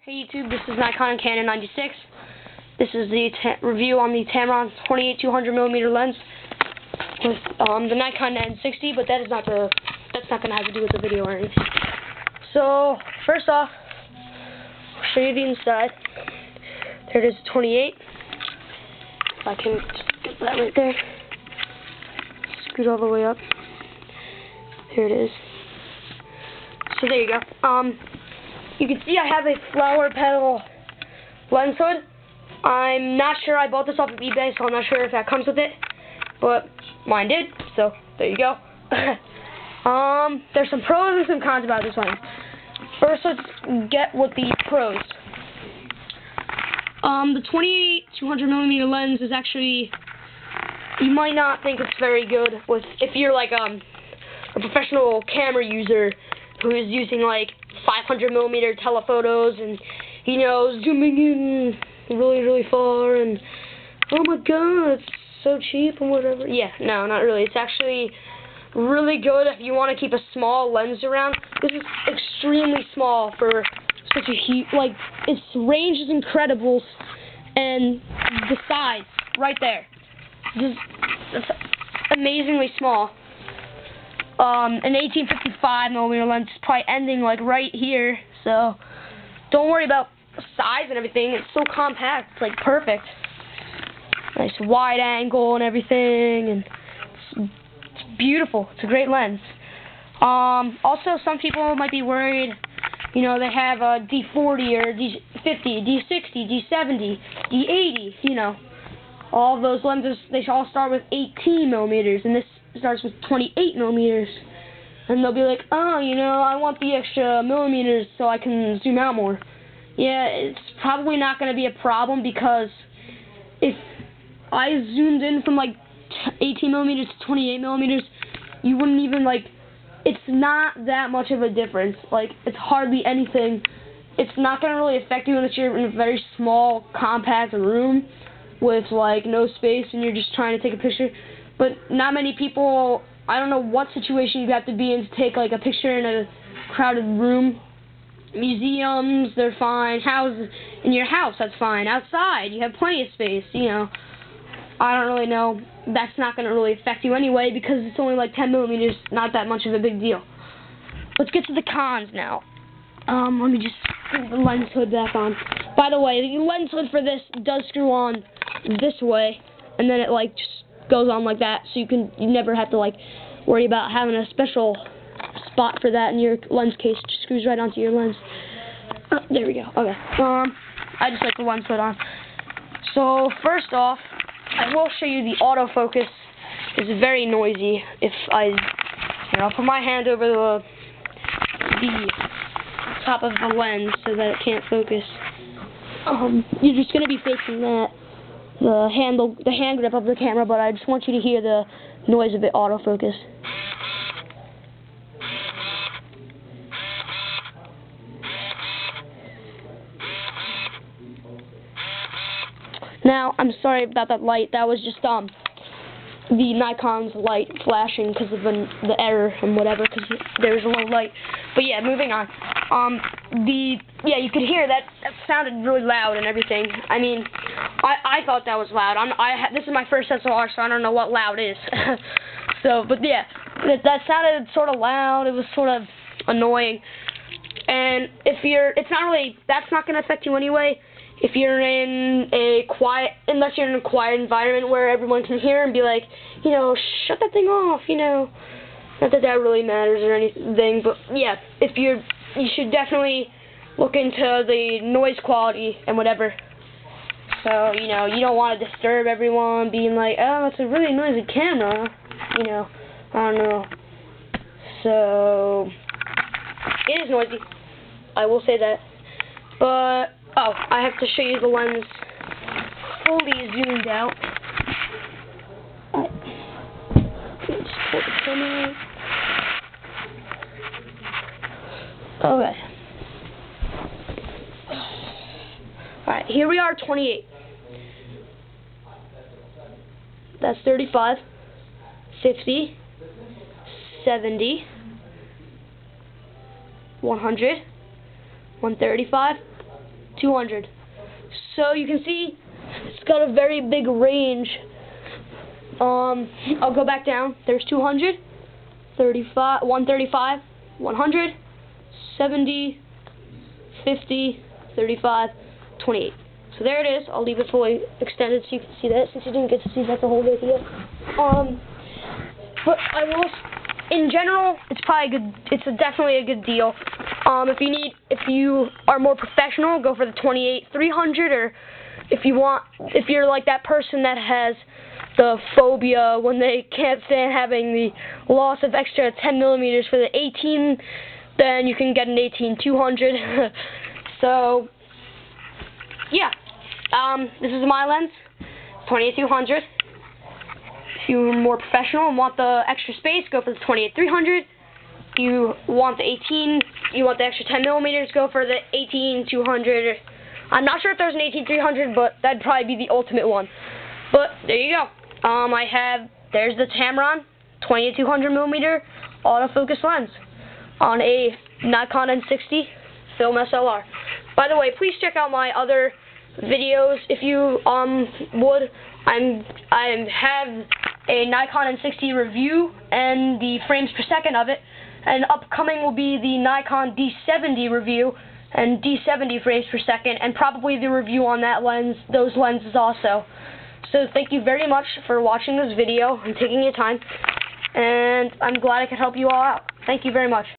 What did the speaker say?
Hey YouTube, this is Nikon Canon 96. This is the review on the Tamron 28-200mm lens with the Nikon N60, but that's not going to have to do with the video or anything. So first off, I'll show you the inside. There it is, 28. If I can just get that right there. Scoot all the way up. Here it is. So there you go. You can see I have a flower petal lens hood. I'm not sure, I bought this off of eBay, so I'm not sure if that comes with it, but mine did, so there you go. There's some pros and some cons about this lens. First, let's get with the pros. The 28-200mm lens is actually, you might not think it's very good with, if you're like a professional camera user who is using like 500mm telephotos and, you know, zooming in really far and, oh my god, it's so cheap and whatever. Yeah, no, not really. It's actually really good if you want to keep a small lens around. This is extremely small for such a huge, like, its range is incredible, and the size, right there, it's amazingly small. An 1855mm lens is probably ending like right here, so don't worry about size and everything. It's so compact, it's like perfect. Nice wide angle and everything, and it's beautiful. It's a great lens. Also, some people might be worried, you know, they have a D40 or D50, D60, D70, D80, you know. All of those lenses, they should all start with 18mm, and this starts with 28mm. And they'll be like, oh, you know, I want the extra millimeters so I can zoom out more. Yeah, it's probably not going to be a problem, because if I zoomed in from like 18mm to 28mm, you wouldn't even, like, it's not that much of a difference. Like, it's hardly anything. It's not going to really affect you unless you're in a very small, compact room with, like, no space and you're just trying to take a picture. But not many people, I don't know what situation you have to be in to take, like, a picture in a crowded room. Museums, they're fine. Houses, in your house, that's fine. Outside, you have plenty of space, you know. I don't really know. That's not going to really affect you anyway, because it's only like 10mm, not that much of a big deal. Let's get to the cons now. Let me just put the lens hood back on. By the way, the lens hood for this does screw on this way, and then it, like, just goes on like that, so you never have to, like, worry about having a special spot for that in your lens case. It just screws right onto your lens. Oh, there we go. Okay. I just like the lens hood on. So first off, I will show you the autofocus is very noisy. If I'll put my hand over the top of the lens so that it can't focus. You're just gonna be facing that. The hand grip of the camera, but I just want you to hear the noise of it autofocus. Now, I'm sorry about that light. That was just the Nikon's light flashing because of the error and whatever, because there's a low light. But yeah, moving on. Yeah, you could hear that sounded really loud and everything. I mean, I thought that was loud. This is my first SLR, so I don't know what loud is. So, but yeah, that sounded sort of loud. It was sort of annoying. And that's not going to affect you anyway. If you're in unless you're in a quiet environment where everyone can hear and be like, you know, shut that thing off, you know. Not that that really matters or anything, but yeah, you should definitely look into the noise quality and whatever. So, you know, you don't want to disturb everyone being like, oh, it's a really noisy camera, you know. I don't know. So, it is noisy. I will say that. But, oh, I have to show you the lens fully zoomed out. Just pull the camera out. Okay. Alright, here we are, 28. That's 35, 50, 70, 100, 135, 200. So you can see it's got a very big range. I'll go back down. There's 200, 35, 135, 100, 70, 50, 35, 28. So there it is. I'll leave it fully extended so you can see that, since you didn't get to see that the whole video. But I will, in general, it's probably good. It's definitely a good deal. If you are more professional, go for the 28-300, or if you're like that person that has the phobia when they can't stand having the loss of extra 10 millimeters for the 18, then you can get an 18-200. So yeah, this is my lens, 28-200. If you're more professional and want the extra space, go for the 28-300. You want the 18, you want the extra 10 millimeters, go for the 18-200. I'm not sure if there's an 18-300, but that'd probably be the ultimate one. But there you go. There's the Tamron 28-200 millimeter autofocus lens on a Nikon N60 film SLR. By the way, please check out my other videos if you would. I have a Nikon N60 review and the frames per second of it, and upcoming will be the Nikon D70 review and D70 frames per second, and probably the review on those lenses also. So thank you very much for watching this video and taking your time, and I'm glad I could help you all out. Thank you very much.